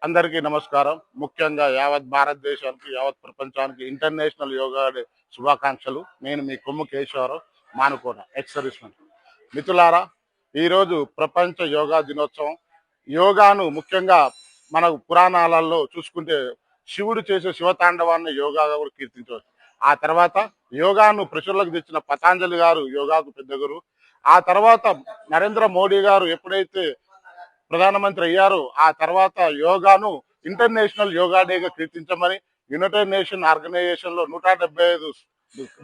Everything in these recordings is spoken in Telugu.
అందరికీ నమస్కారం. ముఖ్యంగా యావత్ భారతదేశానికి, యావత్ ప్రపంచానికి ఇంటర్నేషనల్ యోగా డే శుభాకాంక్షలు. నేను మీ కొమ్ము కేశవరావు, మానుకోట, ఎక్స్ సర్వీస్‌మెన్. మిత్రులారా, ఈరోజు ప్రపంచ యోగా దినోత్సవం. యోగాను ముఖ్యంగా మన పురాణాలలో చూసుకుంటే శివుడు చేసే శివతాండవాన్ని యోగాగా కూడా కీర్తించవచ్చు. ఆ తర్వాత యోగాను ప్రచురణకు తెచ్చిన పతాంజలి గారు యోగాకు పెద్ద గురువు. ఆ తర్వాత నరేంద్ర మోడీ గారు ఎప్పుడైతే ప్రధానమంత్రి అయ్యారు, ఆ తర్వాత యోగాను ఇంటర్నేషనల్ యోగా డేగా కీర్తించమని యునైటెడ్ నేషన్ ఆర్గనైజేషన్ లో 175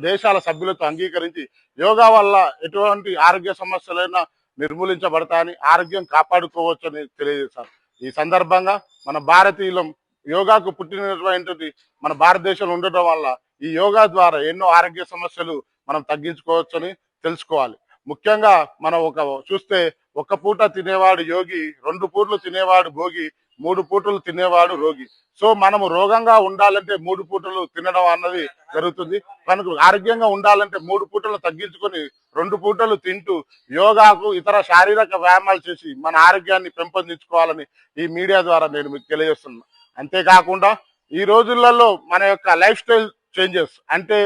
దేశాల సభ్యులతో అంగీకరించి యోగా వల్ల ఎటువంటి ఆరోగ్య సమస్యలైనా నిర్మూలించబడతాయని, ఆరోగ్యం కాపాడుకోవచ్చని తెలియజేశారు. ఈ సందర్భంగా మన భారతీయులం యోగాకు పుట్టినటువంటి మన భారతదేశంలో ఉండటం వల్ల ఈ యోగా ద్వారా ఎన్నో ఆరోగ్య సమస్యలు మనం తగ్గించుకోవచ్చని తెలుసుకోవాలి. ముఖ్యంగా మనం చూస్తే ఒక్క పూట తినేవాడు యోగి, 2 పూటలు తినేవాడు భోగి, 3 పూటలు తినేవాడు రోగి. సో మనము రోగంగా ఉండాలంటే 3 పూటలు తినడం అన్నది జరుగుతుంది. మనకు ఆరోగ్యంగా ఉండాలంటే 3 పూటలు తగ్గించుకొని 2 పూటలు తింటూ యోగాకు ఇతర శారీరక వ్యాయామాలు చేసి మన ఆరోగ్యాన్ని పెంపొందించుకోవాలని ఈ మీడియా ద్వారా నేను మీకు తెలియజేస్తున్నాను. అంతేకాకుండా ఈ రోజులలో మన యొక్క లైఫ్ స్టైల్ చేంజెస్ అంటే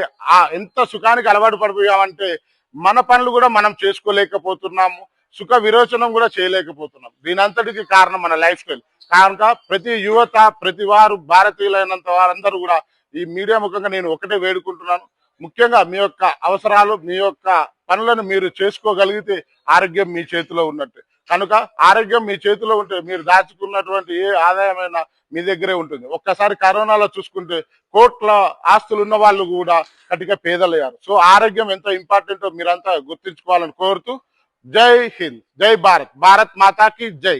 ఎంత సుఖానికి అలవాటు పడిపోయామంటే మన పనులు కూడా మనం చేసుకోలేకపోతున్నాము, సుఖ విరోచనం కూడా చేయలేకపోతున్నాం. దీనంతటికి కారణం మన లైఫ్ స్టైల్. కనుక ప్రతి యువత, ప్రతి వారు, భారతీయులైనంత వారందరూ కూడా ఈ మీడియా ముఖంగా నేను ఒకటే వేడుకుంటున్నాను. ముఖ్యంగా మీ యొక్క అవసరాలు, మీ యొక్క పనులను మీరు చేసుకోగలిగితే ఆరోగ్యం మీ చేతిలో ఉన్నట్టు. కనుక ఆరోగ్యం మీ చేతిలో ఉంటే మీరు దాచుకున్నటువంటి ఏ ఆదాయమైనా మీ దగ్గరే ఉంటుంది. ఒక్కసారి కరోనాలో చూసుకుంటే కోట్ల ఆస్తులు ఉన్న వాళ్ళు కూడా కటిక పేదలయ్యారు. సో ఆరోగ్యం ఎంత ఇంపార్టెంటో మీరంతా గుర్తించుకోవాలని కోరుతూ జై హింద్, జై భారత్, భారత్ మాతాకి జై.